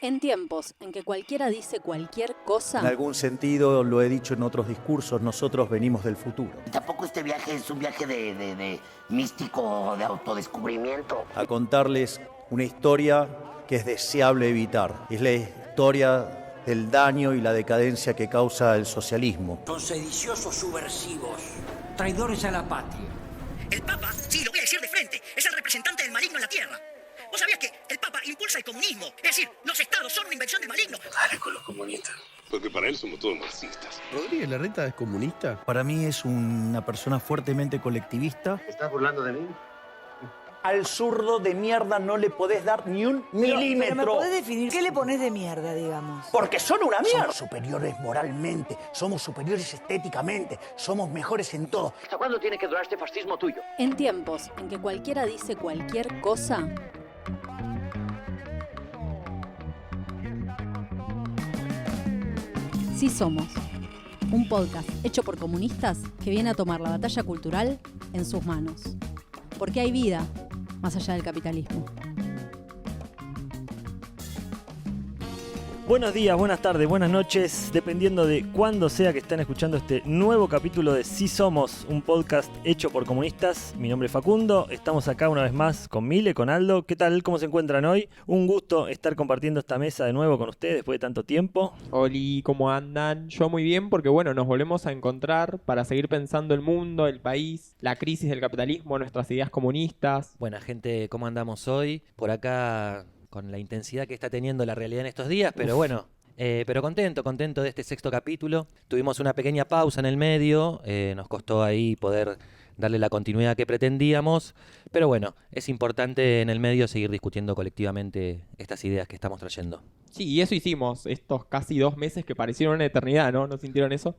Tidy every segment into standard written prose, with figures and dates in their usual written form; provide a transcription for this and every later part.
En tiempos en que cualquiera dice cualquier cosa... En algún sentido, lo he dicho en otros discursos, nosotros venimos del futuro. Tampoco este viaje es un viaje de místico, de autodescubrimiento. A contarles una historia que es deseable evitar. Es la historia del daño y la decadencia que causa el socialismo. Son sediciosos subversivos, traidores a la patria. El Papa, sí, lo voy a decir de frente, es el representante del maligno en la tierra. ¿Vos sabías que el Papa impulsa el comunismo? Es decir, los estados son una invención del maligno. Dale con los comunistas. Porque para él somos todos marxistas. ¿Rodríguez Larreta es comunista? Para mí es una persona fuertemente colectivista. ¿Te estás burlando de mí? Al zurdo de mierda no le podés dar ni un milímetro. Pero ¿me podés definir qué le pones de mierda, digamos? Porque son una mierda. Somos superiores moralmente, somos superiores estéticamente, somos mejores en todo. ¿Hasta cuándo tiene que durar este fascismo tuyo? En tiempos en que cualquiera dice cualquier cosa... Sí somos. Un podcast hecho por comunistas que viene a tomar la batalla cultural en sus manos. Porque hay vida más allá del capitalismo. Buenos días, buenas tardes, buenas noches, dependiendo de cuándo sea que estén escuchando este nuevo capítulo de Sí Somos, un podcast hecho por comunistas. Mi nombre es Facundo, estamos acá una vez más con Mile, con Aldo. ¿Qué tal? ¿Cómo se encuentran hoy? Un gusto estar compartiendo esta mesa de nuevo con ustedes después de tanto tiempo. Oli, ¿cómo andan? Yo muy bien porque bueno, nos volvemos a encontrar para seguir pensando el mundo, el país, la crisis del capitalismo, nuestras ideas comunistas. Buena gente, ¿cómo andamos hoy? Por acá con la intensidad que está teniendo la realidad en estos días, pero bueno, pero contento de este sexto capítulo. Tuvimos una pequeña pausa en el medio, nos costó ahí poder darle la continuidad que pretendíamos, pero bueno, es importante en el medio seguir discutiendo colectivamente estas ideas que estamos trayendo. Sí, y eso hicimos estos casi 2 meses que parecieron una eternidad, ¿no? ¿No sintieron eso?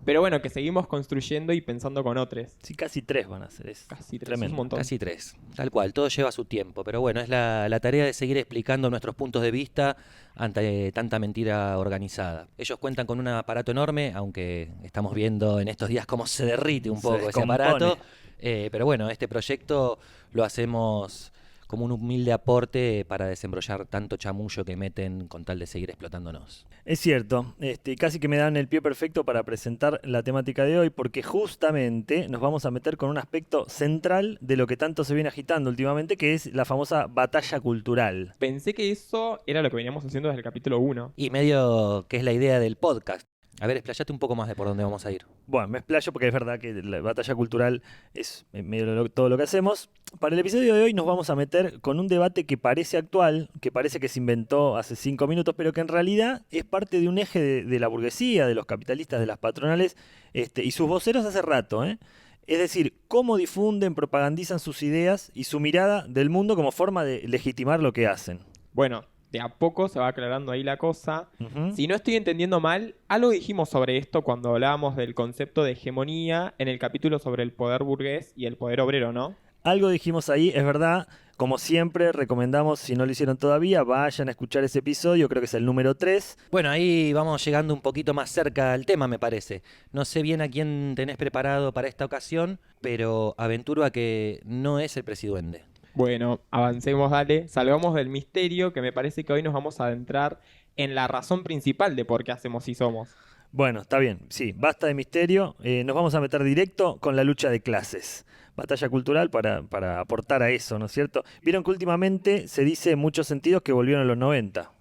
Pero bueno, que seguimos construyendo y pensando con otros. Sí, casi 3 van a ser. Es casi 3, tremendo. un montón. Casi 3, tal cual, todo lleva su tiempo, pero bueno, es la tarea de seguir explicando nuestros puntos de vista ante tanta mentira organizada. Ellos cuentan con un aparato enorme, aunque estamos viendo en estos días cómo se derrite un poco ese aparato, pero bueno, este proyecto lo hacemos como un humilde aporte para desembrollar tanto chamullo que meten con tal de seguir explotándonos. Es cierto, casi que me dan el pie perfecto para presentar la temática de hoy, porque justamente nos vamos a meter con un aspecto central de lo que tanto se viene agitando últimamente, que es la famosa batalla cultural. Pensé que eso era lo que veníamos haciendo desde el capítulo 1. Y medio que es la idea del podcast. A ver, explayate un poco más de por dónde vamos a ir. Bueno, me explayo porque es verdad que la batalla cultural es medio todo lo que hacemos. Para el episodio de hoy nos vamos a meter con un debate que parece actual, que parece que se inventó hace 5 minutos, pero que en realidad es parte de un eje de la burguesía, de los capitalistas, de las patronales, y sus voceros hace rato, ¿eh? Es decir, cómo difunden, propagandizan sus ideas y su mirada del mundo como forma de legitimar lo que hacen. Bueno, de a poco se va aclarando ahí la cosa. Uh-huh. Si no estoy entendiendo mal, algo dijimos sobre esto cuando hablábamos del concepto de hegemonía en el capítulo sobre el poder burgués y el poder obrero, ¿no? Algo dijimos ahí, es verdad. Como siempre, recomendamos, si no lo hicieron todavía, vayan a escuchar ese episodio, creo que es el número 3. Bueno, ahí vamos llegando un poquito más cerca al tema, me parece. No sé bien a quién tenés preparado para esta ocasión, pero aventuro a que no es el presidente. Bueno, avancemos, dale. Salgamos del misterio, que me parece que hoy nos vamos a adentrar en la razón principal de por qué hacemos Sí Somos. Bueno, está bien, sí, basta de misterio. Nos vamos a meter directo con la lucha de clases. Batalla cultural para aportar a eso, ¿no es cierto? Vieron que últimamente se dice en muchos sentidos que volvieron a los 90.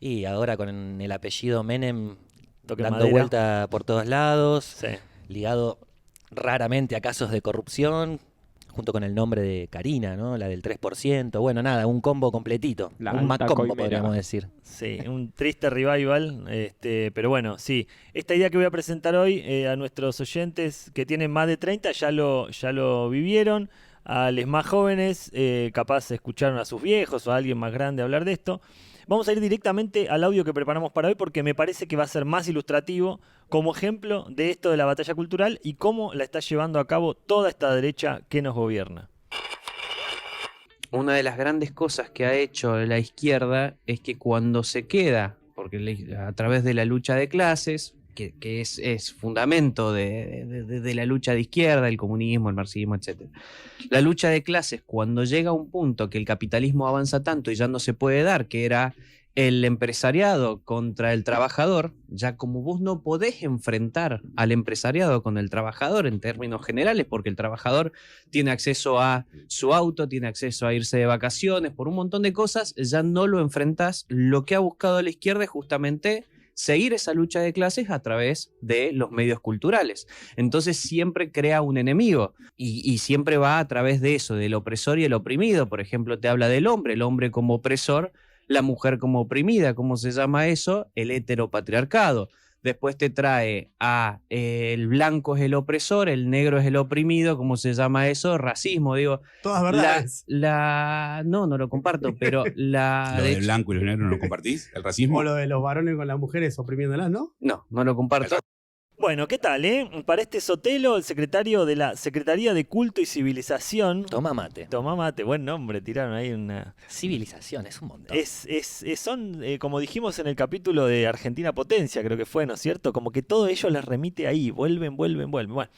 Y ahora con el apellido Menem dando madera. Vuelta por todos lados, Sí. Ligado raramente a casos de corrupción, junto con el nombre de Karina, ¿no? La del 3%. Bueno, nada, un combo completito. La un alta Macombo, coimera, podríamos decir. Sí, un triste revival, pero bueno, sí. Esta idea que voy a presentar hoy a nuestros oyentes que tienen más de 30 ya lo vivieron. A los más jóvenes, capaz escucharon a sus viejos o a alguien más grande hablar de esto. Vamos a ir directamente al audio que preparamos para hoy porque me parece que va a ser más ilustrativo como ejemplo de esto de la batalla cultural y cómo la está llevando a cabo toda esta derecha que nos gobierna. Una de las grandes cosas que ha hecho la izquierda es que cuando se queda, porque a través de la lucha de clases, que es fundamento de la lucha de izquierda, el comunismo, el marxismo, etc. La lucha de clases, cuando llega a un punto que el capitalismo avanza tanto y ya no se puede dar, que era el empresariado contra el trabajador, ya como vos no podés enfrentar al empresariado con el trabajador en términos generales, porque el trabajador tiene acceso a su auto, tiene acceso a irse de vacaciones, por un montón de cosas, ya no lo enfrentás. Lo que ha buscado la izquierda es justamente seguir esa lucha de clases a través de los medios culturales. Entonces siempre crea un enemigo y siempre va a través de eso, del opresor y el oprimido. Por ejemplo, te habla del hombre, el hombre como opresor, la mujer como oprimida. ¿Cómo se llama eso? El heteropatriarcado. Después te trae a el blanco es el opresor, el negro es el oprimido. ¿Cómo se llama eso? Racismo, digo. Todas verdades. No lo comparto, pero la... ¿Lo del blanco y los negros no lo compartís? ¿El racismo? O lo de los varones con las mujeres oprimiéndolas, ¿no? No lo comparto. Bueno, ¿qué tal, Para este Sotelo, el secretario de la Secretaría de Culto y Civilización. Toma mate. Toma mate, buen nombre, tiraron ahí una... Civilización, es un montón. Son, como dijimos en el capítulo de Argentina Potencia, creo que fue, ¿no es cierto? Como que todo ello les remite ahí, vuelven. Bueno,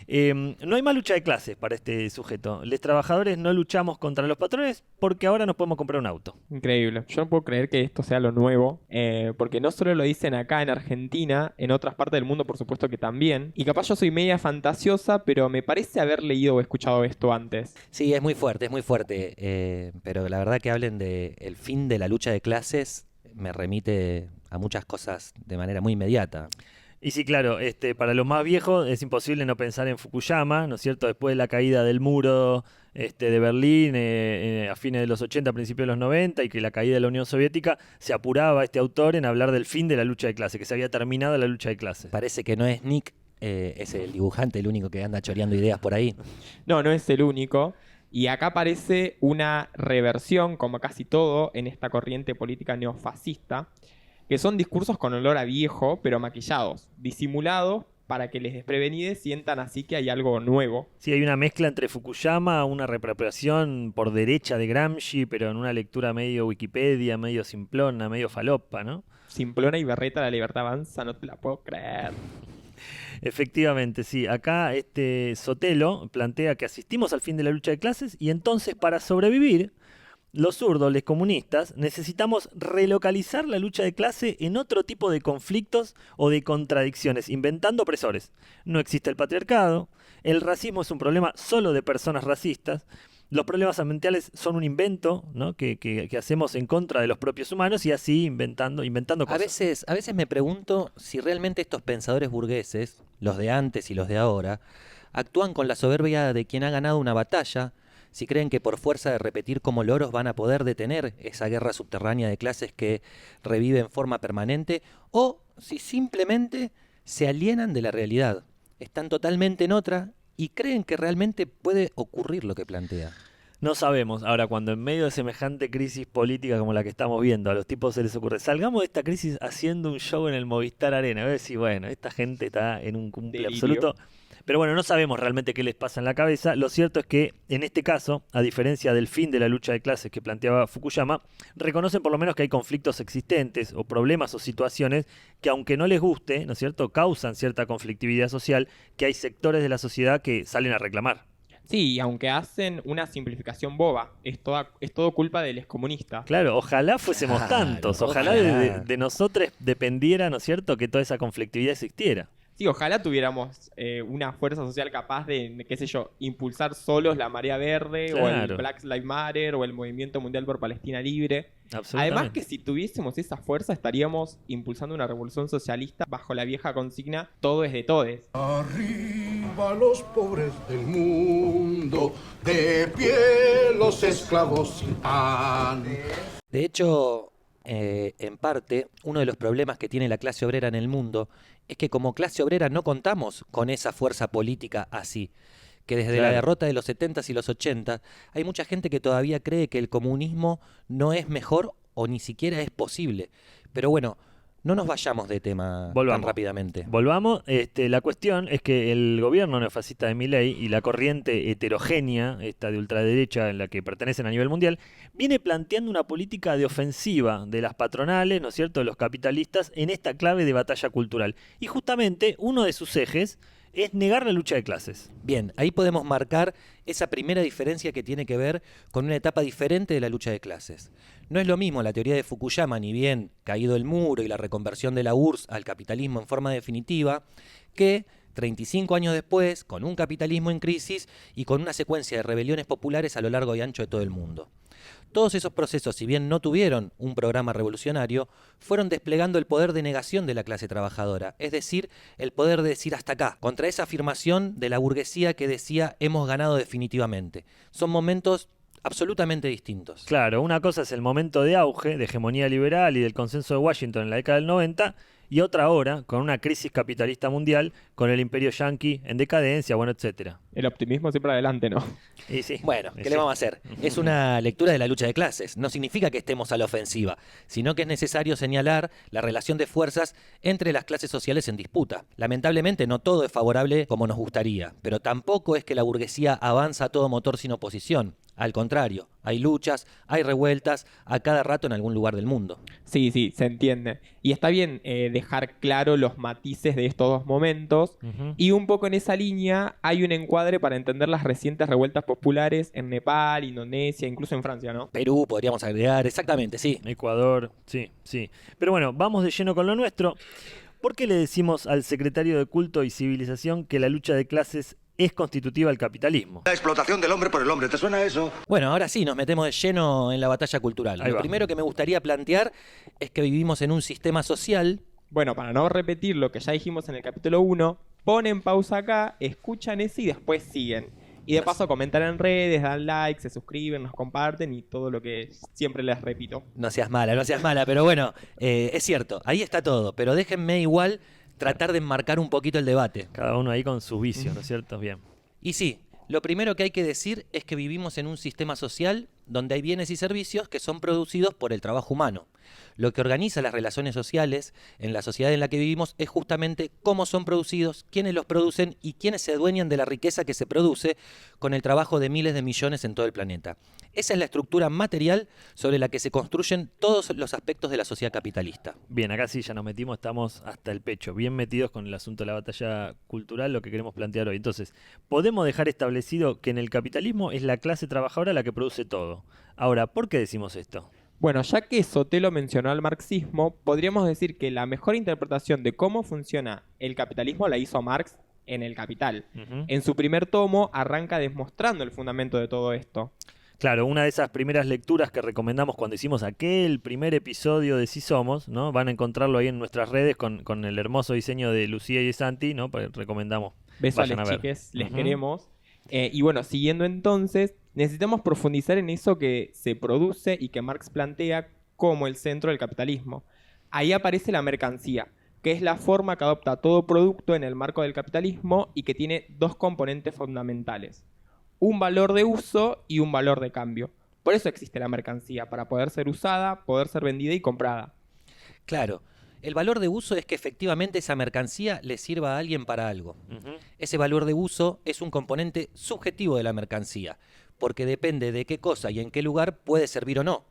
no hay más lucha de clases para este sujeto. Los trabajadores no luchamos contra los patrones porque ahora nos podemos comprar un auto. Increíble. Yo no puedo creer que esto sea lo nuevo, porque no solo lo dicen acá en Argentina, en otras partes del mundo, por supuesto que también. Y capaz yo soy media fantasiosa, pero me parece haber leído o escuchado esto antes. Sí, es muy fuerte. Pero la verdad que hablen del fin de la lucha de clases me remite a muchas cosas de manera muy inmediata. Y sí, claro, para los más viejos es imposible no pensar en Fukuyama, ¿no es cierto? Después de la caída del muro de Berlín a fines de los 80, principios de los 90, y que la caída de la Unión Soviética, se apuraba este autor en hablar del fin de la lucha de clases, que se había terminado la lucha de clases. Parece que no es Nick, es el dibujante el único que anda choreando ideas por ahí. No es el único. Y acá aparece una reversión, como casi todo, en esta corriente política neofascista, que son discursos con olor a viejo, pero maquillados, disimulados, para que les desprevenides sientan así que hay algo nuevo. Sí, hay una mezcla entre Fukuyama, una reapropiación por derecha de Gramsci, pero en una lectura medio Wikipedia, medio simplona, medio falopa, ¿no? Simplona y berreta, la libertad avanza, no te la puedo creer. Efectivamente, sí. Acá Sotelo plantea que asistimos al fin de la lucha de clases y entonces para sobrevivir, los zurdos, los comunistas, necesitamos relocalizar la lucha de clase en otro tipo de conflictos o de contradicciones, inventando opresores. No existe el patriarcado, el racismo es un problema solo de personas racistas, los problemas ambientales son un invento, ¿no? que hacemos en contra de los propios humanos y así inventando cosas. A veces me pregunto si realmente estos pensadores burgueses, los de antes y los de ahora, actúan con la soberbia de quien ha ganado una batalla, si creen que por fuerza de repetir como loros van a poder detener esa guerra subterránea de clases que revive en forma permanente, o si simplemente se alienan de la realidad, están totalmente en otra y creen que realmente puede ocurrir lo que plantea. No sabemos. Ahora, cuando en medio de semejante crisis política como la que estamos viendo, a los tipos se les ocurre, salgamos de esta crisis haciendo un show en el Movistar Arena. A ver si, bueno, esta gente está en un cumple absoluto. Pero bueno, no sabemos realmente qué les pasa en la cabeza. Lo cierto es que, en este caso, a diferencia del fin de la lucha de clases que planteaba Fukuyama, reconocen por lo menos que hay conflictos existentes o problemas o situaciones que, aunque no les guste, ¿no es cierto?, causan cierta conflictividad social, que hay sectores de la sociedad que salen a reclamar. Sí, aunque hacen una simplificación boba, es todo culpa del excomunista. Claro, ojalá fuésemos tantos, ojalá de nosotros dependiera, ¿no es cierto?, que toda esa conflictividad existiera. Sí, ojalá tuviéramos una fuerza social capaz de, qué sé yo, impulsar solos la Marea Verde, claro, o el Black Lives Matter, o el Movimiento Mundial por Palestina Libre. Además que si tuviésemos esa fuerza estaríamos impulsando una revolución socialista bajo la vieja consigna todo es de todes. Arriba los pobres del mundo, de pie los esclavos sin pan. De hecho, en parte, uno de los problemas que tiene la clase obrera en el mundo es que como clase obrera no contamos con esa fuerza política así. Que desde la derrota de los 70s y los 80s hay mucha gente que todavía cree que el comunismo no es mejor o ni siquiera es posible. Pero bueno, no nos vayamos de tema tan rápidamente. Volvamos. La cuestión es que el gobierno neofascista de Milei y la corriente heterogénea, esta de ultraderecha en la que pertenecen a nivel mundial, viene planteando una política de ofensiva de las patronales, ¿no es cierto?, de los capitalistas, en esta clave de batalla cultural. Y justamente uno de sus ejes es negar la lucha de clases. Bien, ahí podemos marcar esa primera diferencia que tiene que ver con una etapa diferente de la lucha de clases. No es lo mismo la teoría de Fukuyama, ni bien caído el muro y la reconversión de la URSS al capitalismo en forma definitiva, que 35 años después, con un capitalismo en crisis y con una secuencia de rebeliones populares a lo largo y ancho de todo el mundo. Todos esos procesos, si bien no tuvieron un programa revolucionario, fueron desplegando el poder de negación de la clase trabajadora, es decir, el poder de decir hasta acá, contra esa afirmación de la burguesía que decía hemos ganado definitivamente. Son momentos absolutamente distintos. Claro, una cosa es el momento de auge, de hegemonía liberal y del consenso de Washington en la década del 90, y otra ahora, con una crisis capitalista mundial, con el imperio yanqui en decadencia, bueno, etcétera. El optimismo siempre adelante, ¿no? Y sí. Bueno, ¿qué le vamos a hacer? Es una lectura de la lucha de clases. No significa que estemos a la ofensiva, sino que es necesario señalar la relación de fuerzas entre las clases sociales en disputa. Lamentablemente no todo es favorable como nos gustaría, pero tampoco es que la burguesía avanza a todo motor sin oposición. Al contrario, hay luchas, hay revueltas a cada rato en algún lugar del mundo. Sí, se entiende. Y está bien dejar claro los matices de estos dos momentos. Y un poco en esa línea hay un encuadre para entender las recientes revueltas populares en Nepal, Indonesia, incluso en Francia, ¿no? Perú podríamos agregar, exactamente, sí. Ecuador, sí. Pero bueno, vamos de lleno con lo nuestro. ¿Por qué le decimos al secretario de Culto y Civilización que la lucha de clases es constitutiva del capitalismo? La explotación del hombre por el hombre, ¿te suena eso? Bueno, ahora sí, nos metemos de lleno en la batalla cultural. Lo primero que me gustaría plantear es que vivimos en un sistema social. Bueno, para no repetir lo que ya dijimos en el capítulo 1, ponen pausa acá, escuchan ese y después siguen. Y de paso comentan en redes, dan like, se suscriben, nos comparten y todo lo que siempre les repito. No seas mala, pero bueno, es cierto, ahí está todo, pero déjenme igual tratar de enmarcar un poquito el debate. Cada uno ahí con sus vicios, ¿no es cierto? Bien. Y sí, lo primero que hay que decir es que vivimos en un sistema social donde hay bienes y servicios que son producidos por el trabajo humano. Lo que organiza las relaciones sociales en la sociedad en la que vivimos es justamente cómo son producidos, quiénes los producen y quiénes se adueñan de la riqueza que se produce con el trabajo de miles de millones en todo el planeta. Esa es la estructura material sobre la que se construyen todos los aspectos de la sociedad capitalista. Bien, acá sí ya nos metimos, estamos hasta el pecho, bien metidos con el asunto de la batalla cultural, lo que queremos plantear hoy. Entonces, podemos dejar establecido que en el capitalismo es la clase trabajadora la que produce todo. Ahora, ¿por qué decimos esto? Bueno, ya que Sotelo mencionó al marxismo, podríamos decir que la mejor interpretación de cómo funciona el capitalismo la hizo Marx en El Capital. En su primer tomo arranca demostrando el fundamento de todo esto. Claro, una de esas primeras lecturas que recomendamos cuando hicimos aquel primer episodio de Sí Somos, ¿no? Van a encontrarlo ahí en nuestras redes con el hermoso diseño de Lucía y Santi, ¿no? Pues recomendamos. Besos a las chiques, les queremos. Y bueno, siguiendo entonces, necesitamos profundizar en eso que se produce y que Marx plantea como el centro del capitalismo. Ahí aparece la mercancía, que es la forma que adopta todo producto en el marco del capitalismo y que tiene dos componentes fundamentales: un valor de uso y un valor de cambio. Por eso existe la mercancía, para poder ser usada, poder ser vendida y comprada. Claro. El valor de uso es que efectivamente esa mercancía le sirva a alguien para algo. Ese valor de uso es un componente subjetivo de la mercancía, porque depende de qué cosa y en qué lugar puede servir o no.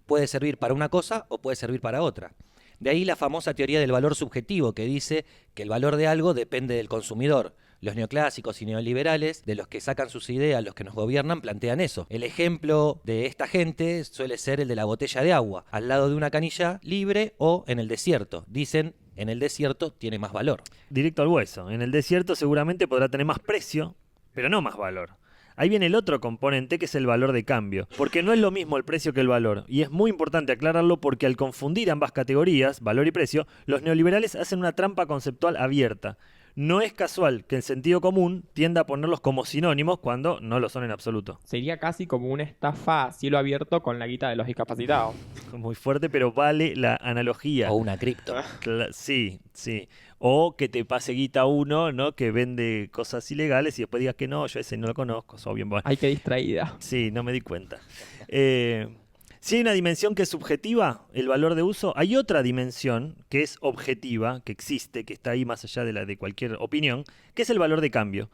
Puede servir para una cosa o puede servir para otra. De ahí la famosa teoría del valor subjetivo, que dice que el valor de algo depende del consumidor. Los neoclásicos y neoliberales, de los que sacan sus ideas, los que nos gobiernan, plantean eso. El ejemplo de esta gente suele ser el de la botella de agua, al lado de una canilla libre o en el desierto. Dicen, en el desierto tiene más valor. Directo al hueso. En el desierto seguramente podrá tener más precio, pero no más valor. Ahí viene el otro componente, que es el valor de cambio, porque no es lo mismo el precio que el valor, y es muy importante aclararlo porque al confundir ambas categorías, valor y precio, los neoliberales hacen una trampa conceptual abierta. No es casual que el sentido común tienda a ponerlos como sinónimos cuando no lo son en absoluto. Sería casi como una estafa a cielo abierto con la guita de los discapacitados. Muy fuerte, pero vale la analogía. O una cripto. Sí. O que te pase guita uno, ¿no? Que vende cosas ilegales y después digas que no, yo ese no lo conozco, soy bien bueno. Ay, qué distraída. Sí, no me di cuenta. Si hay una dimensión que es subjetiva, el valor de uso, hay otra dimensión que es objetiva, que existe, que está ahí más allá de la de cualquier opinión, que es el valor de cambio,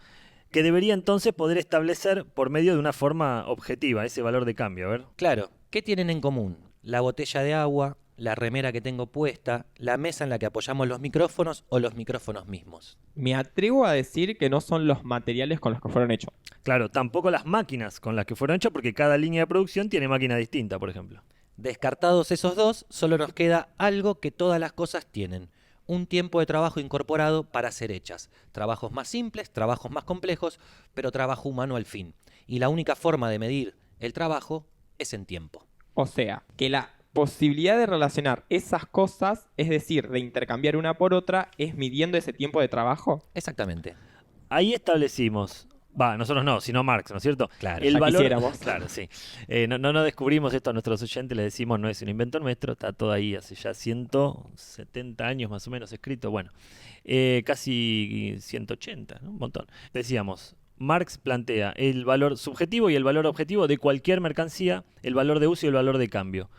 que debería entonces poder establecer por medio de una forma objetiva ese valor de cambio. A ver. Claro, ¿qué tienen en común? La botella de agua, la remera que tengo puesta, la mesa en la que apoyamos los micrófonos o los micrófonos mismos. Me atrevo a decir que no son los materiales con los que fueron hechos. Claro, tampoco las máquinas con las que fueron hechas, porque cada línea de producción tiene máquina distinta, por ejemplo. Descartados esos dos, solo nos queda algo que todas las cosas tienen: un tiempo de trabajo incorporado para ser hechas. Trabajos más simples, trabajos más complejos, pero trabajo humano al fin. Y la única forma de medir el trabajo es en tiempo. O sea, que la posibilidad de relacionar esas cosas, es decir, de intercambiar una por otra, es midiendo ese tiempo de trabajo. Exactamente. Ahí establecimos, nosotros no, sino Marx, ¿no es cierto? Claro, el ya valor, quisiéramos. claro, sí. No descubrimos esto a nuestros oyentes, les decimos, no es un invento nuestro, está todo ahí hace ya 170 años más o menos escrito, bueno, casi 180, ¿no? Un montón. Decíamos, Marx plantea el valor subjetivo y el valor objetivo de cualquier mercancía, el valor de uso y el valor de cambio.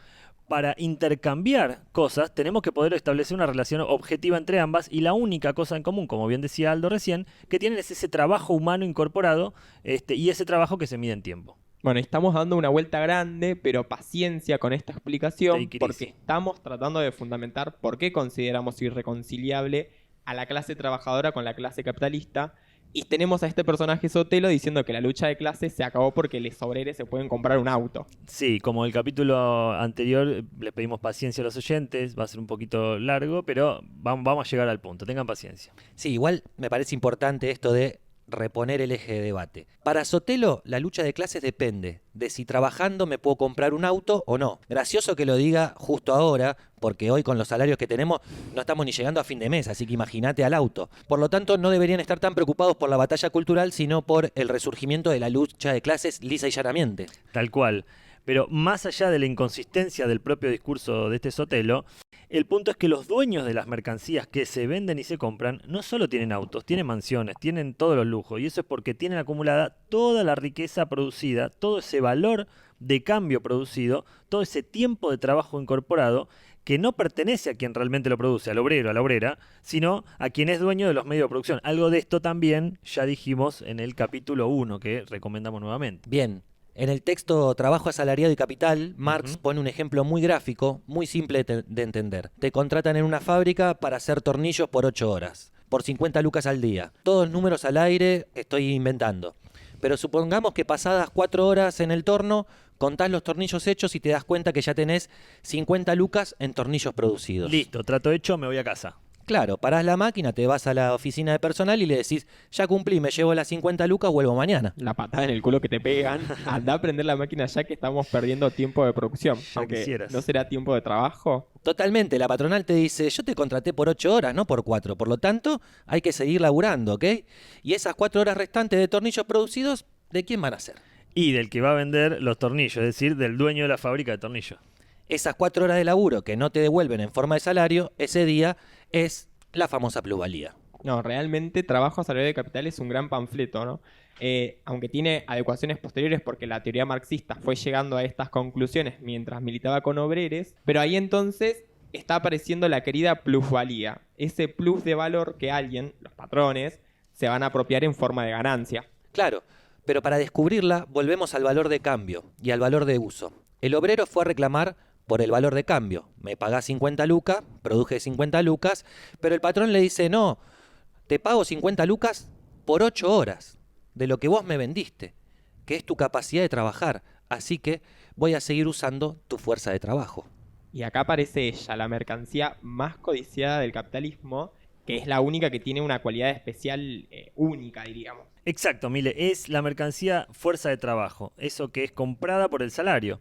Para intercambiar cosas tenemos que poder establecer una relación objetiva entre ambas, y la única cosa en común, como bien decía Aldo recién, que tienen es ese trabajo humano incorporado y ese trabajo que se mide en tiempo. Bueno, estamos dando una vuelta grande, pero paciencia con esta explicación, Take it porque easy. estamos tratando de fundamentar por qué consideramos irreconciliable a la clase trabajadora con la clase capitalista. Y tenemos a este personaje Sotelo diciendo que la lucha de clases se acabó porque los obreros se pueden comprar un auto. Sí, como el capítulo anterior, le pedimos paciencia a los oyentes, va a ser un poquito largo, pero vamos a llegar al punto, tengan paciencia. Sí, igual me parece importante esto de reponer el eje de debate. Para Sotelo, la lucha de clases depende de si trabajando me puedo comprar un auto o no. Gracioso que lo diga justo ahora, porque hoy con los salarios que tenemos no estamos ni llegando a fin de mes, así que imagínate al auto. Por lo tanto, no deberían estar tan preocupados por la batalla cultural, sino por el resurgimiento de la lucha de clases lisa y llanamente. Tal cual. Pero más allá de la inconsistencia del propio discurso de este Sotelo, el punto es que los dueños de las mercancías que se venden y se compran no solo tienen autos, tienen mansiones, tienen todos los lujos, y eso es porque tienen acumulada toda la riqueza producida, todo ese valor de cambio producido, todo ese tiempo de trabajo incorporado que no pertenece a quien realmente lo produce, al obrero, a la obrera, sino a quien es dueño de los medios de producción. Algo de esto también ya dijimos en el capítulo 1, que recomendamos nuevamente. Bien. En el texto Trabajo asalariado y capital, Marx pone un ejemplo muy gráfico, muy simple de entender. Te contratan en una fábrica para hacer tornillos por 8 horas, por 50 lucas al día. Todos números al aire, estoy inventando. Pero supongamos que pasadas 4 horas en el torno, contás los tornillos hechos y te das cuenta que ya tenés 50 lucas en tornillos producidos. Listo, trato hecho, me voy a casa. Claro, parás la máquina, te vas a la oficina de personal y le decís, ya cumplí, me llevo las 50 lucas, vuelvo mañana. La patada en el culo que te pegan. Anda a prender la máquina ya que estamos perdiendo tiempo de producción. Ya Aunque quisieras. ¿no será tiempo de trabajo? Totalmente, la patronal te dice, yo te contraté por 8 horas, no por 4, por lo tanto hay que seguir laburando, ¿ok? Y esas 4 horas restantes de tornillos producidos, ¿de quién van a ser? Y del que va a vender los tornillos, es decir, del dueño de la fábrica de tornillos. Esas 4 horas de laburo que no te devuelven en forma de salario, ese día es la famosa plusvalía. No, realmente Trabajo asalariado y capital es un gran panfleto, ¿no? Aunque tiene adecuaciones posteriores porque la teoría marxista fue llegando a estas conclusiones mientras militaba con obreros, pero ahí entonces está apareciendo la querida plusvalía, ese plus de valor que alguien, los patrones, se van a apropiar en forma de ganancia. Claro, pero para descubrirla volvemos al valor de cambio y al valor de uso. El obrero fue a reclamar por el valor de cambio. Me pagás 50 lucas, produje 50 lucas, pero el patrón le dice, no, te pago 50 lucas por 8 horas de lo que vos me vendiste, que es tu capacidad de trabajar, así que voy a seguir usando tu fuerza de trabajo. Y acá aparece ella, la mercancía más codiciada del capitalismo, que es la única que tiene una cualidad especial única, diríamos. Exacto, Mile, es la mercancía fuerza de trabajo, eso que es comprada por el salario.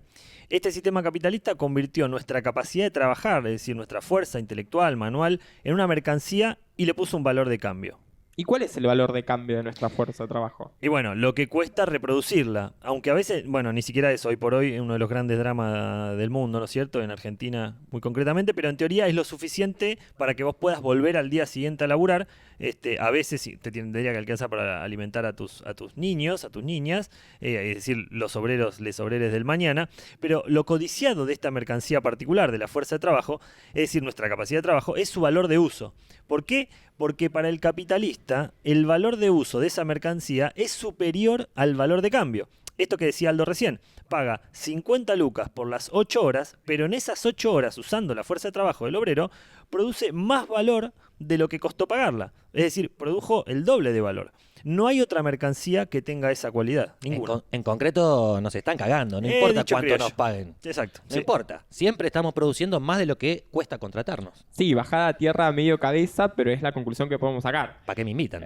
Este sistema capitalista convirtió nuestra capacidad de trabajar, es decir, nuestra fuerza intelectual, manual, en una mercancía y le puso un valor de cambio. ¿Y cuál es el valor de cambio de nuestra fuerza de trabajo? Y bueno, lo que cuesta reproducirla, aunque a veces, bueno, ni siquiera es hoy por hoy uno de los grandes dramas del mundo, ¿no es cierto? En Argentina muy concretamente, pero en teoría es lo suficiente para que vos puedas volver al día siguiente a laburar. A veces sí, te tendría que alcanzar para alimentar a tus niños, a tus niñas, es decir, los obreros, les obreres del mañana, pero lo codiciado de esta mercancía particular, de la fuerza de trabajo, es decir, nuestra capacidad de trabajo, es su valor de uso. ¿Por qué? Porque para el capitalista el valor de uso de esa mercancía es superior al valor de cambio. esto que decía Aldo recién, paga 50 lucas por las 8 horas, pero en esas 8 horas, usando la fuerza de trabajo del obrero, produce más valor de lo que costó pagarla. Es decir, produjo el doble de valor. No hay otra mercancía que tenga esa cualidad, ninguna. En concreto nos están cagando, no importa cuánto nos paguen. Exacto. No importa, siempre estamos produciendo más de lo que cuesta contratarnos. Sí, bajada a tierra a medio cabeza, pero es la conclusión que podemos sacar. ¿Para qué me invitan?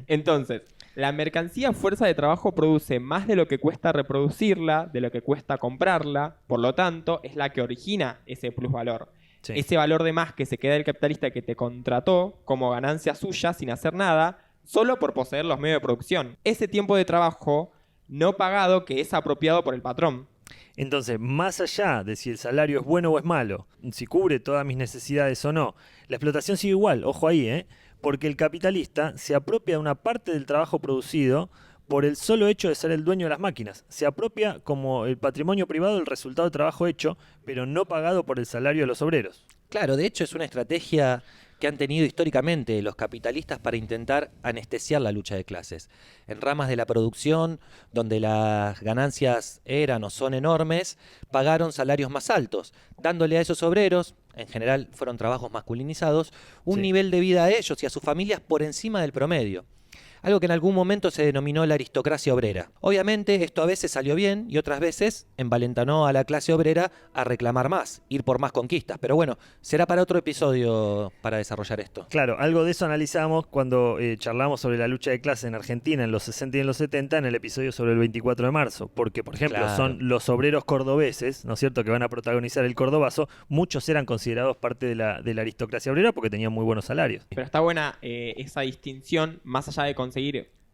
Entonces, la mercancía fuerza de trabajo produce más de lo que cuesta reproducirla, de lo que cuesta comprarla, por lo tanto, es la que origina ese plusvalor. Sí. Ese valor de más que se queda el capitalista que te contrató como ganancia suya sin hacer nada, solo por poseer los medios de producción. Ese tiempo de trabajo no pagado que es apropiado por el patrón. Entonces, más allá de si el salario es bueno o es malo, si cubre todas mis necesidades o no, la explotación sigue igual, ojo ahí, porque el capitalista se apropia de una parte del trabajo producido por el solo hecho de ser el dueño de las máquinas. Se apropia como el patrimonio privado el resultado del trabajo hecho, pero no pagado por el salario de los obreros. Claro, de hecho es una estrategia que han tenido históricamente los capitalistas para intentar anestesiar la lucha de clases. En ramas de la producción, donde las ganancias eran o son enormes, pagaron salarios más altos, dándole a esos obreros, en general fueron trabajos masculinizados, un nivel de vida a ellos y a sus familias por encima del promedio. Algo que en algún momento se denominó la aristocracia obrera. Obviamente esto a veces salió bien y otras veces envalentonó a la clase obrera a reclamar más, ir por más conquistas. Pero bueno, será para otro episodio para desarrollar esto. Claro, algo de eso analizamos cuando charlamos sobre la lucha de clases en Argentina en los 60 y en los 70 en el episodio sobre el 24 de marzo. Porque, por ejemplo, son los obreros cordobeses, ¿no es cierto?, que van a protagonizar el Cordobazo. Muchos eran considerados parte de la aristocracia obrera porque tenían muy buenos salarios. Pero está buena esa distinción, más allá de conseguir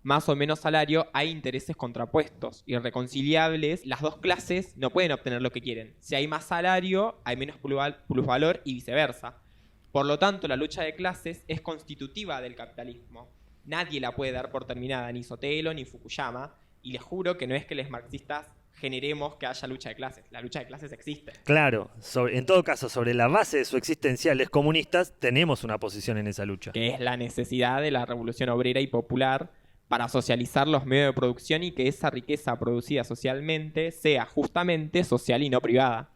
más o menos salario, hay intereses contrapuestos, irreconciliables. Las dos clases no pueden obtener lo que quieren. Si hay más salario, hay menos plusvalor y viceversa. Por lo tanto, la lucha de clases es constitutiva del capitalismo. Nadie la puede dar por terminada, ni Sotelo ni Fukuyama. Y les juro que no es que los marxistas generemos que haya lucha de clases. La lucha de clases existe. Claro, en todo caso, sobre la base de su existencia, los comunistas tenemos una posición en esa lucha. Que es la necesidad de la revolución obrera y popular para socializar los medios de producción y que esa riqueza producida socialmente sea justamente social y no privada.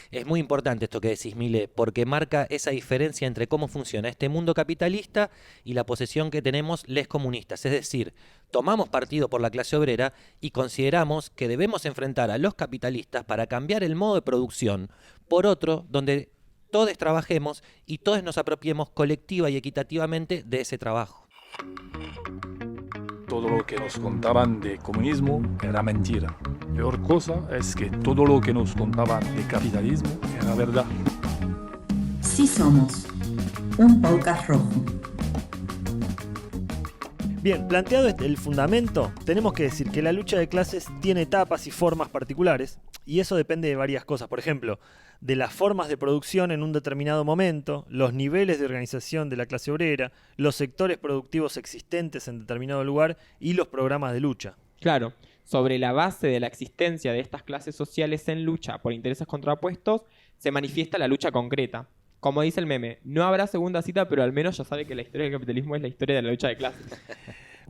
Es muy importante esto que decís, Mile, porque marca esa diferencia entre cómo funciona este mundo capitalista y la posesión que tenemos les comunistas. Es decir, tomamos partido por la clase obrera y consideramos que debemos enfrentar a los capitalistas para cambiar el modo de producción por otro donde todos trabajemos y todos nos apropiemos colectiva y equitativamente de ese trabajo. Todo lo que nos contaban de comunismo era mentira. Peor cosa es que todo lo que nos contaban de capitalismo era verdad. Sí somos un podcast rojo. Bien, planteado el fundamento, tenemos que decir que la lucha de clases tiene etapas y formas particulares, y eso depende de varias cosas. Por ejemplo, de las formas de producción en un determinado momento, los niveles de organización de la clase obrera, los sectores productivos existentes en determinado lugar y los programas de lucha. Claro, sobre la base de la existencia de estas clases sociales en lucha por intereses contrapuestos, se manifiesta la lucha concreta. Como dice el meme, no habrá segunda cita, pero al menos ya sabe que la historia del capitalismo es la historia de la lucha de clases.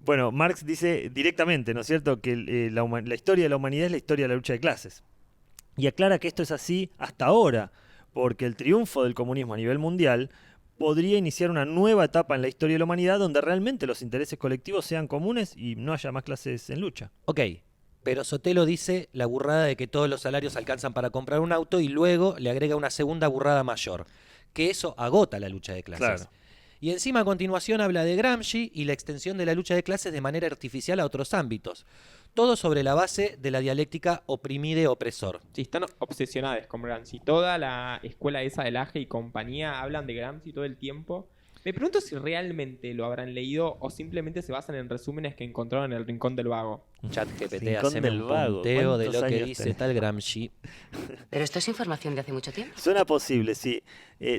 Bueno, Marx dice directamente, ¿no es cierto?, que la historia de la humanidad es la historia de la lucha de clases. Y aclara que esto es así hasta ahora, porque el triunfo del comunismo a nivel mundial podría iniciar una nueva etapa en la historia de la humanidad donde realmente los intereses colectivos sean comunes y no haya más clases en lucha. Ok, pero Sotelo dice la burrada de que todos los salarios alcanzan para comprar un auto y luego le agrega una segunda burrada mayor, que eso agota la lucha de clases. Claro. Y encima a continuación habla de Gramsci y la extensión de la lucha de clases de manera artificial a otros ámbitos. Todo sobre la base de la dialéctica oprimide-opresor. Sí, están obsesionados con Gramsci. Toda la escuela esa de Laje y compañía hablan de Gramsci todo el tiempo. Me pregunto si realmente lo habrán leído o simplemente se basan en resúmenes que encontraron en el Rincón del Vago. ChatGPT, haceme un punteo de lo que dice tal Gramsci. ¿Pero esto es información de hace mucho tiempo? Suena posible, sí.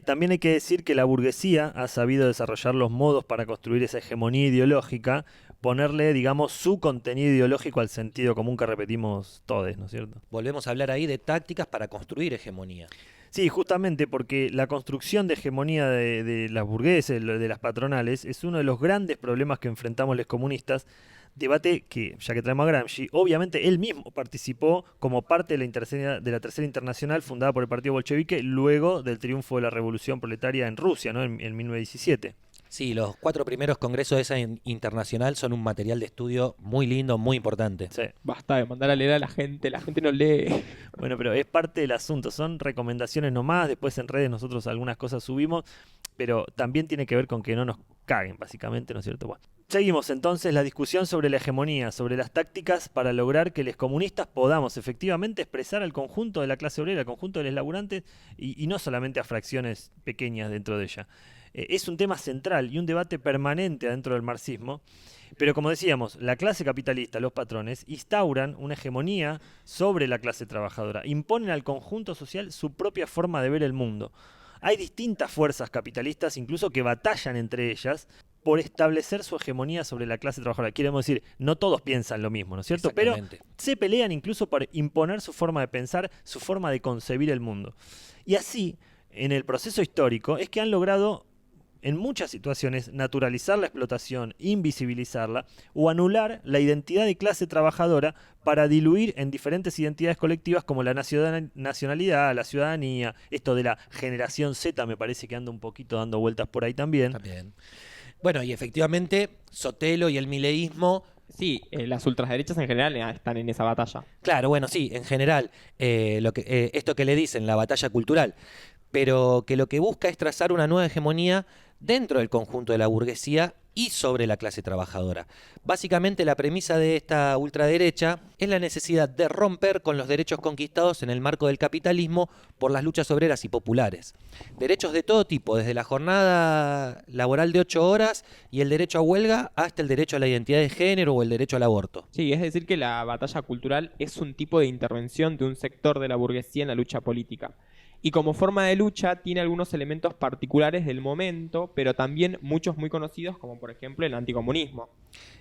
También hay que decir que la burguesía ha sabido desarrollar los modos para construir esa hegemonía ideológica, ponerle, digamos, su contenido ideológico al sentido común que repetimos todos, ¿no es cierto? Volvemos a hablar ahí de tácticas para construir hegemonía. Sí, justamente porque la construcción de hegemonía de las burgueses, de las patronales, es uno de los grandes problemas que enfrentamos los comunistas Debate que, ya que traemos a Gramsci, obviamente él mismo participó como parte de la Tercera Internacional fundada por el Partido Bolchevique luego del triunfo de la Revolución Proletaria en Rusia, ¿no? en 1917. Sí, los 4 primeros congresos de esa internacional son un material de estudio muy lindo, muy importante. Sí. Basta de mandar a leer a la gente no lee. Bueno, pero es parte del asunto, son recomendaciones nomás, después en redes nosotros algunas cosas subimos, pero también tiene que ver con que no nos caguen, básicamente, ¿no es cierto? Bueno, seguimos entonces la discusión sobre la hegemonía, sobre las tácticas para lograr que los comunistas podamos efectivamente expresar al conjunto de la clase obrera, al conjunto de los laburantes, y no solamente a fracciones pequeñas dentro de ella. Es un tema central y un debate permanente dentro del marxismo, pero como decíamos, la clase capitalista, los patrones, instauran una hegemonía sobre la clase trabajadora, imponen al conjunto social su propia forma de ver el mundo. Hay distintas fuerzas capitalistas, incluso que batallan entre ellas por establecer su hegemonía sobre la clase trabajadora. Queremos decir, no todos piensan lo mismo, ¿no es cierto? Pero se pelean incluso por imponer su forma de pensar, su forma de concebir el mundo. Y así, en el proceso histórico, es que han logrado en muchas situaciones naturalizar la explotación, invisibilizarla o anular la identidad de clase trabajadora para diluir en diferentes identidades colectivas como la nacionalidad, la ciudadanía, esto de la generación Z me parece que anda un poquito dando vueltas por ahí también. Bueno, y efectivamente Sotelo y el mileísmo... Sí, las ultraderechas en general están en esa batalla. Claro, bueno, sí, en general, esto que le dicen, la batalla cultural, pero que lo que busca es trazar una nueva hegemonía dentro del conjunto de la burguesía y sobre la clase trabajadora. Básicamente la premisa de esta ultraderecha es la necesidad de romper con los derechos conquistados en el marco del capitalismo por las luchas obreras y populares. Derechos de todo tipo, desde la jornada laboral de 8 horas y el derecho a huelga hasta el derecho a la identidad de género o el derecho al aborto. Sí, es decir que la batalla cultural es un tipo de intervención de un sector de la burguesía en la lucha política. Y como forma de lucha tiene algunos elementos particulares del momento, pero también muchos muy conocidos, como por ejemplo el anticomunismo.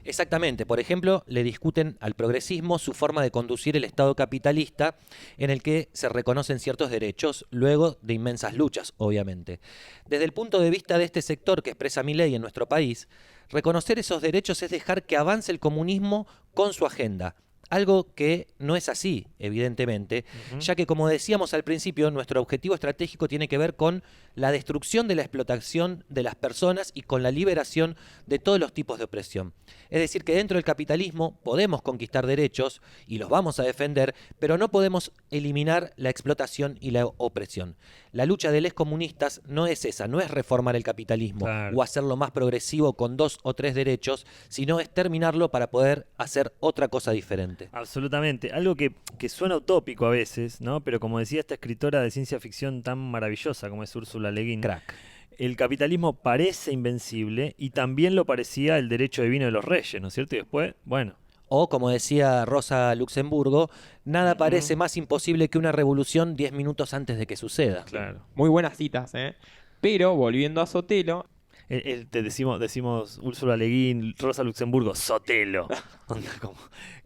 Exactamente, por ejemplo, le discuten al progresismo su forma de conducir el Estado capitalista en el que se reconocen ciertos derechos, luego de inmensas luchas, obviamente. Desde el punto de vista de este sector que expresa Milei en nuestro país, reconocer esos derechos es dejar que avance el comunismo con su agenda. Algo que no es así, evidentemente, ya que, como decíamos al principio, nuestro objetivo estratégico tiene que ver con la destrucción de la explotación de las personas y con la liberación de todos los tipos de opresión. Es decir, que dentro del capitalismo podemos conquistar derechos y los vamos a defender, pero no podemos eliminar la explotación y la opresión. La lucha de los comunistas no es esa, no es reformar el capitalismo o hacerlo más progresivo con 2 o 3 derechos, sino es terminarlo para poder hacer otra cosa diferente. Absolutamente, algo que suena utópico a veces, ¿no? Pero como decía esta escritora de ciencia ficción tan maravillosa como es Úrsula Le Guin, crack. El capitalismo parece invencible y también lo parecía el derecho divino de los reyes, ¿no es cierto? Y después, bueno... O, como decía Rosa Luxemburgo, nada parece más imposible que una revolución 10 minutos antes de que suceda. Claro. Muy buenas citas, ¿eh? Pero, volviendo a Sotelo... Te decimos Úrsula Le Guin, Rosa Luxemburgo, Sotelo.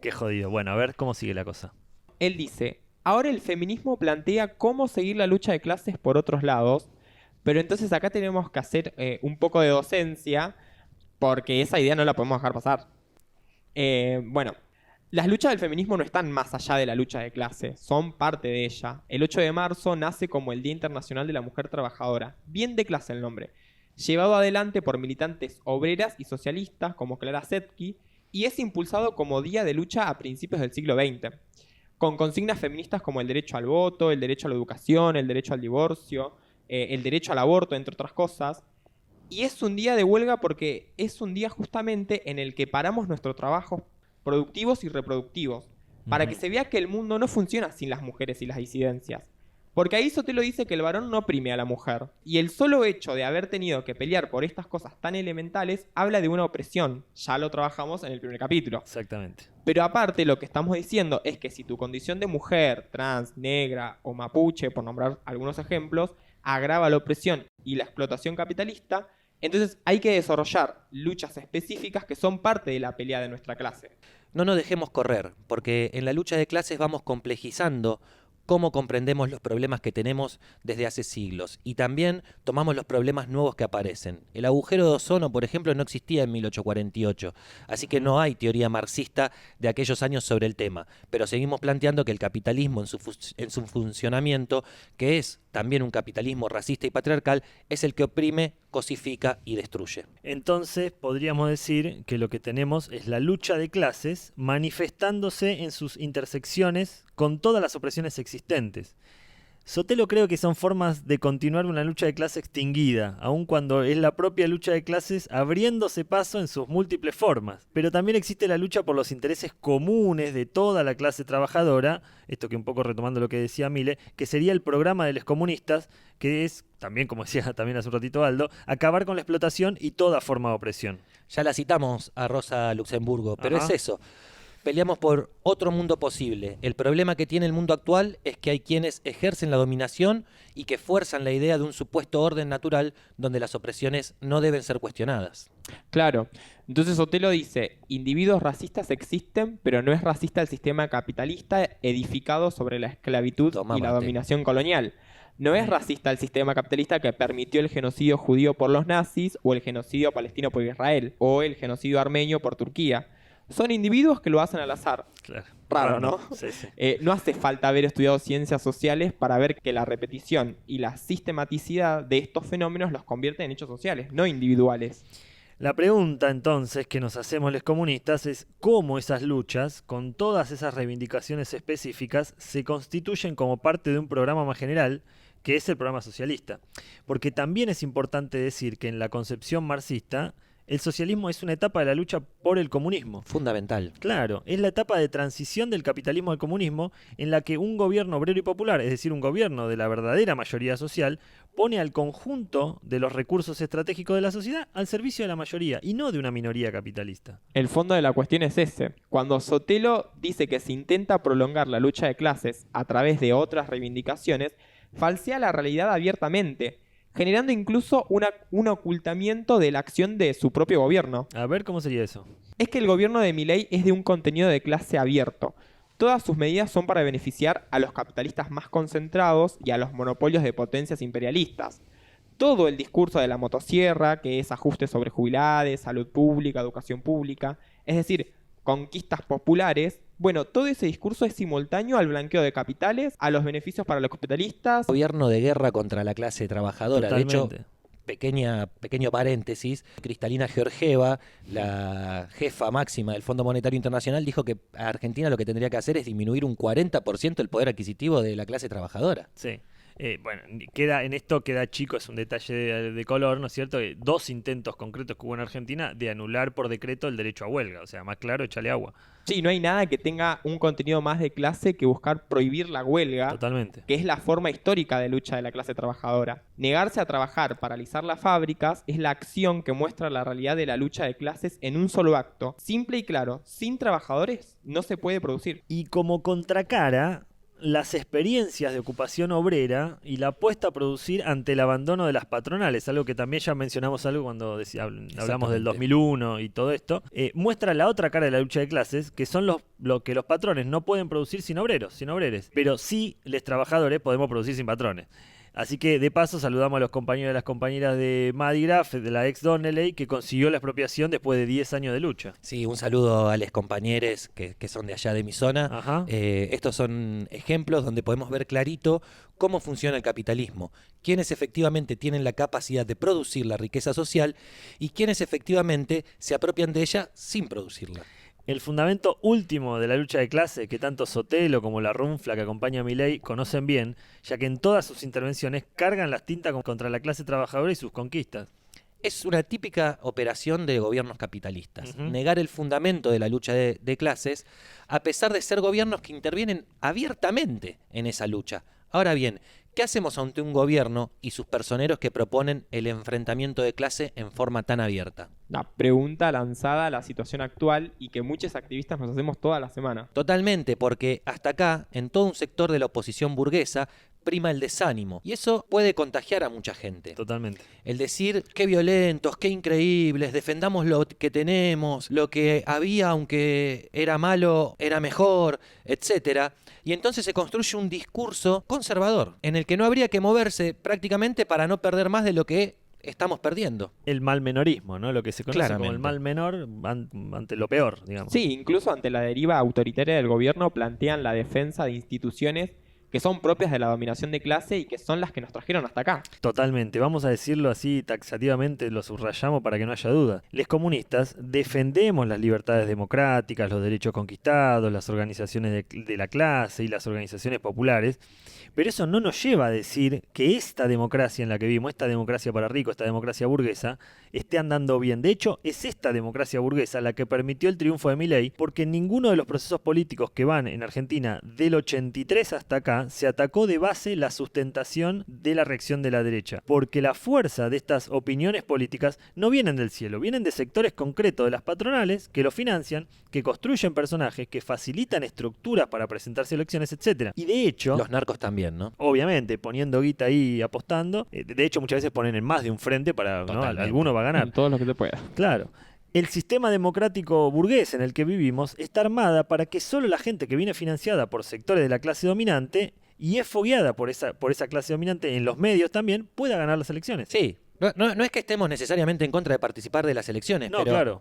Qué jodido. Bueno, a ver cómo sigue la cosa. Él dice, ahora el feminismo plantea cómo seguir la lucha de clases por otros lados, pero entonces acá tenemos que hacer un poco de docencia, porque esa idea no la podemos dejar pasar. Bueno, las luchas del feminismo no están más allá de la lucha de clase, son parte de ella. El 8 de marzo nace como el Día Internacional de la Mujer Trabajadora, bien de clase el nombre, llevado adelante por militantes obreras y socialistas como Clara Zetkin, y es impulsado como día de lucha a principios del siglo XX, con consignas feministas como el derecho al voto, el derecho a la educación, el derecho al divorcio, el derecho al aborto, entre otras cosas. Y es un día de huelga porque es un día justamente en el que paramos nuestros trabajos productivos y reproductivos, para que se vea que el mundo no funciona sin las mujeres y las disidencias. Porque ahí Sotelo dice que el varón no oprime a la mujer. Y el solo hecho de haber tenido que pelear por estas cosas tan elementales habla de una opresión. Ya lo trabajamos en el primer capítulo. Exactamente. Pero aparte lo que estamos diciendo es que si tu condición de mujer, trans, negra o mapuche, por nombrar algunos ejemplos, agrava la opresión y la explotación capitalista, entonces hay que desarrollar luchas específicas que son parte de la pelea de nuestra clase. No nos dejemos correr, porque en la lucha de clases vamos complejizando cómo comprendemos los problemas que tenemos desde hace siglos y también tomamos los problemas nuevos que aparecen. El agujero de ozono, por ejemplo, no existía en 1848, así que no hay teoría marxista de aquellos años sobre el tema, pero seguimos planteando que el capitalismo en su funcionamiento, que es también un capitalismo racista y patriarcal, es el que oprime, cosifica y destruye. Entonces podríamos decir que lo que tenemos es la lucha de clases manifestándose en sus intersecciones con todas las opresiones existentes. Sotelo creo que son formas de continuar una lucha de clase extinguida, aun cuando es la propia lucha de clases abriéndose paso en sus múltiples formas. Pero también existe la lucha por los intereses comunes de toda la clase trabajadora, esto que un poco retomando lo que decía Mille, que sería el programa de los comunistas, que es, también como decía también hace un ratito Aldo, acabar con la explotación y toda forma de opresión. Ya la citamos a Rosa Luxemburgo, pero Ajá. es eso. Peleamos por otro mundo posible. El problema que tiene el mundo actual es que hay quienes ejercen la dominación y que fuerzan la idea de un supuesto orden natural donde las opresiones no deben ser cuestionadas. Claro. Entonces Sotelo dice, individuos racistas existen, pero no es racista el sistema capitalista edificado sobre la esclavitud y la dominación colonial. No es racista el sistema capitalista que permitió el genocidio judío por los nazis, o el genocidio palestino por Israel, o el genocidio armenio por Turquía. Son individuos que lo hacen al azar. Claro. Raro, ¿no? Sí, sí. No hace falta haber estudiado ciencias sociales para ver que la repetición y la sistematicidad de estos fenómenos los convierte en hechos sociales, no individuales. La pregunta entonces que nos hacemos los comunistas es cómo esas luchas, con todas esas reivindicaciones específicas, se constituyen como parte de un programa más general, que es el programa socialista. Porque también es importante decir que en la concepción marxista, el socialismo es una etapa de la lucha por el comunismo. Fundamental. Claro, es la etapa de transición del capitalismo al comunismo en la que un gobierno obrero y popular, es decir, un gobierno de la verdadera mayoría social, pone al conjunto de los recursos estratégicos de la sociedad al servicio de la mayoría y no de una minoría capitalista. El fondo de la cuestión es ese. Cuando Sotelo dice que se intenta prolongar la lucha de clases a través de otras reivindicaciones, falsea la realidad abiertamente, generando incluso un ocultamiento de la acción de su propio gobierno. A ver, ¿cómo sería eso? Es que el gobierno de Milei es de un contenido de clase abierto. Todas sus medidas son para beneficiar a los capitalistas más concentrados y a los monopolios de potencias imperialistas. Todo el discurso de la motosierra, que es ajuste sobre jubilados, salud pública, educación pública, es decir, conquistas populares. Bueno, todo ese discurso es simultáneo al blanqueo de capitales, a los beneficios para los capitalistas. Gobierno de guerra contra la clase trabajadora. Totalmente. De hecho, pequeño paréntesis, Cristalina Georgieva, la jefa máxima del Fondo Monetario Internacional, dijo que a Argentina lo que tendría que hacer es disminuir un 40% el poder adquisitivo de la clase trabajadora. Sí. Bueno, en esto queda chico, es un detalle de color, ¿no es cierto? 2 intentos concretos que hubo en Argentina de anular por decreto el derecho a huelga. O sea, más claro, échale agua. Sí, no hay nada que tenga un contenido más de clase que buscar prohibir la huelga. Totalmente. Que es la forma histórica de lucha de la clase trabajadora. Negarse a trabajar, paralizar las fábricas, es la acción que muestra la realidad de la lucha de clases en un solo acto. Simple y claro, sin trabajadores no se puede producir. Y como contracara, las experiencias de ocupación obrera y la apuesta a producir ante el abandono de las patronales, algo que también ya mencionamos algo cuando hablamos del 2001 y todo esto, muestra la otra cara de la lucha de clases, que son lo que los patrones no pueden producir sin obreros, sin obreres, pero sí los trabajadores podemos producir sin patrones. Así que de paso saludamos a los compañeros y las compañeras de Madi Graf, de la ex Donnelley, que consiguió la expropiación después de 10 años de lucha. Sí, un saludo a los compañeros que son de allá de mi zona. Ajá. Estos son ejemplos donde podemos ver clarito cómo funciona el capitalismo, quiénes efectivamente tienen la capacidad de producir la riqueza social y quiénes efectivamente se apropian de ella sin producirla. El fundamento último de la lucha de clase, que tanto Sotelo como la Runfla que acompaña a Milei conocen bien, ya que en todas sus intervenciones cargan las tintas contra la clase trabajadora y sus conquistas. Es una típica operación de gobiernos capitalistas, negar el fundamento de la lucha de clases, a pesar de ser gobiernos que intervienen abiertamente en esa lucha. Ahora bien, ¿qué hacemos ante un gobierno y sus personeros que proponen el enfrentamiento de clase en forma tan abierta? La pregunta lanzada a la situación actual y que muchos activistas nos hacemos toda la semana. Totalmente, porque hasta acá, en todo un sector de la oposición burguesa, prima el desánimo. Y eso puede contagiar a mucha gente. Totalmente. El decir, qué violentos, qué increíbles, defendamos lo que tenemos, lo que había, aunque era malo, era mejor, etcétera. Y entonces se construye un discurso conservador, en el que no habría que moverse prácticamente para no perder más de lo que estamos perdiendo. El mal menorismo, ¿no? Lo que se conoce Claramente. como el mal menor ante lo peor, digamos. Sí, incluso ante la deriva autoritaria del gobierno plantean la defensa de instituciones que son propias de la dominación de clase y que son las que nos trajeron hasta acá. Totalmente, vamos a decirlo así taxativamente, lo subrayamos para que no haya duda. Los comunistas defendemos las libertades democráticas, los derechos conquistados, las organizaciones de la clase y las organizaciones populares, pero eso no nos lleva a decir que esta democracia en la que vivimos, esta democracia para ricos, esta democracia burguesa, esté andando bien. De hecho, es esta democracia burguesa la que permitió el triunfo de Milei, porque en ninguno de los procesos políticos que van en Argentina del 83 hasta acá se atacó de base la sustentación de la reacción de la derecha, porque la fuerza de estas opiniones políticas no vienen del cielo, vienen de sectores concretos de las patronales que lo financian, que construyen personajes, que facilitan estructuras para presentarse elecciones, etc. Y de hecho... Los narcos también, ¿no? Obviamente, poniendo guita ahí apostando. De hecho, muchas veces ponen en más de un frente para, ¿no? Alguno va a ganar. En todo lo que te pueda. Claro. El sistema democrático burgués en el que vivimos está armada para que solo la gente que viene financiada por sectores de la clase dominante y es fogueada por esa clase dominante en los medios también, pueda ganar las elecciones. Sí. No es que estemos necesariamente en contra de participar de las elecciones,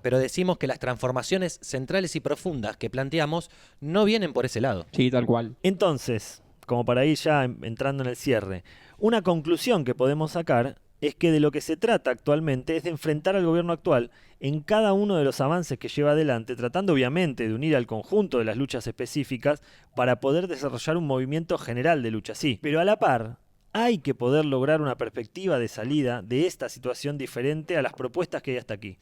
pero decimos que las transformaciones centrales y profundas que planteamos no vienen por ese lado. Sí, tal cual. Entonces, como para ir ya entrando en el cierre, una conclusión que podemos sacar es que de lo que se trata actualmente es de enfrentar al gobierno actual en cada uno de los avances que lleva adelante, tratando obviamente de unir al conjunto de las luchas específicas para poder desarrollar un movimiento general de lucha, sí, pero a la par hay que poder lograr una perspectiva de salida de esta situación diferente a las propuestas que hay hasta aquí.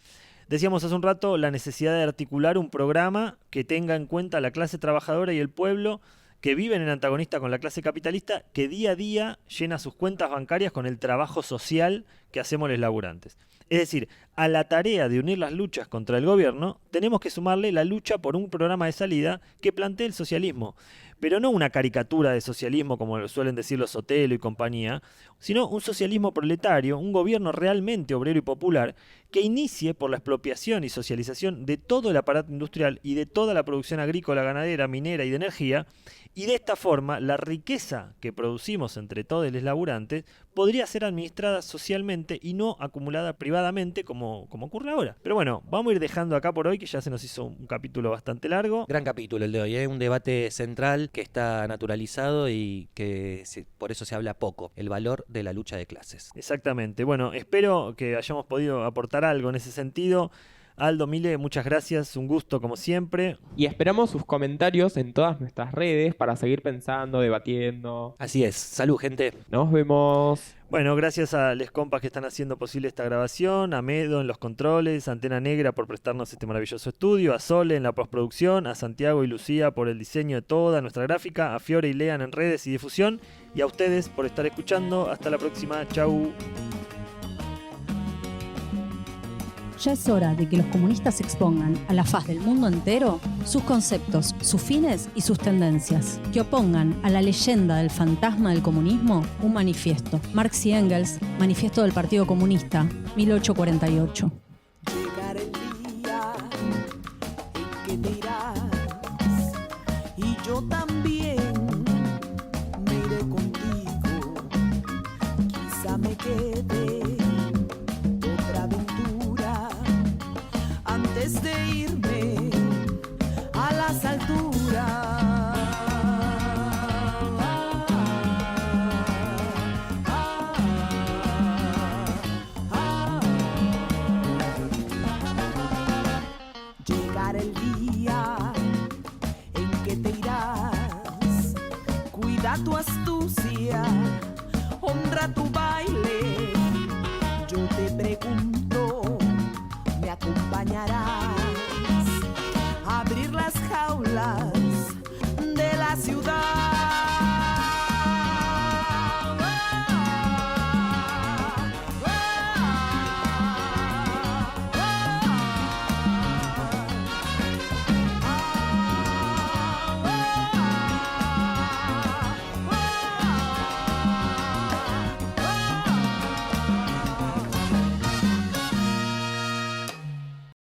Decíamos hace un rato la necesidad de articular un programa que tenga en cuenta a la clase trabajadora y el pueblo que viven en antagonista con la clase capitalista, que día a día llena sus cuentas bancarias con el trabajo social que hacemos los laburantes. Es decir, a la tarea de unir las luchas contra el gobierno, tenemos que sumarle la lucha por un programa de salida que plantee el socialismo, pero no una caricatura de socialismo como lo suelen decir los Sotelo y compañía, sino un socialismo proletario, un gobierno realmente obrero y popular que inicie por la expropiación y socialización de todo el aparato industrial y de toda la producción agrícola, ganadera, minera y de energía, y de esta forma la riqueza que producimos entre todos los laburantes podría ser administrada socialmente y no acumulada privadamente como ocurre ahora. Pero bueno, vamos a ir dejando acá por hoy, que ya se nos hizo un capítulo bastante largo. Gran capítulo el de hoy, un debate central que está naturalizado y que por eso se habla poco, el valor de la lucha de clases. Exactamente. Bueno, espero que hayamos podido aportar algo en ese sentido. Aldo, Mile, muchas gracias, un gusto como siempre. Y esperamos sus comentarios en todas nuestras redes para seguir pensando, debatiendo. Así es, salud gente. Nos vemos. Bueno, gracias a les compas que están haciendo posible esta grabación, a Medo en los controles, a Antena Negra por prestarnos este maravilloso estudio, a Sole en la postproducción, a Santiago y Lucía por el diseño de toda nuestra gráfica, a Fiore y Lean en redes y difusión, y a ustedes por estar escuchando. Hasta la próxima, chau. Ya es hora de que los comunistas expongan a la faz del mundo entero sus conceptos, sus fines y sus tendencias, que opongan a la leyenda del fantasma del comunismo un manifiesto. Marx y Engels, Manifiesto del Partido Comunista, 1848. Llegará el día en que te irás y yo también me iré contigo, quizá me quede otra aventura antes de irme a las alturas. Llegará el día en que te irás, cuida tu astucia, honra tu baile. Yo te pregunto, ¿me acompañarás?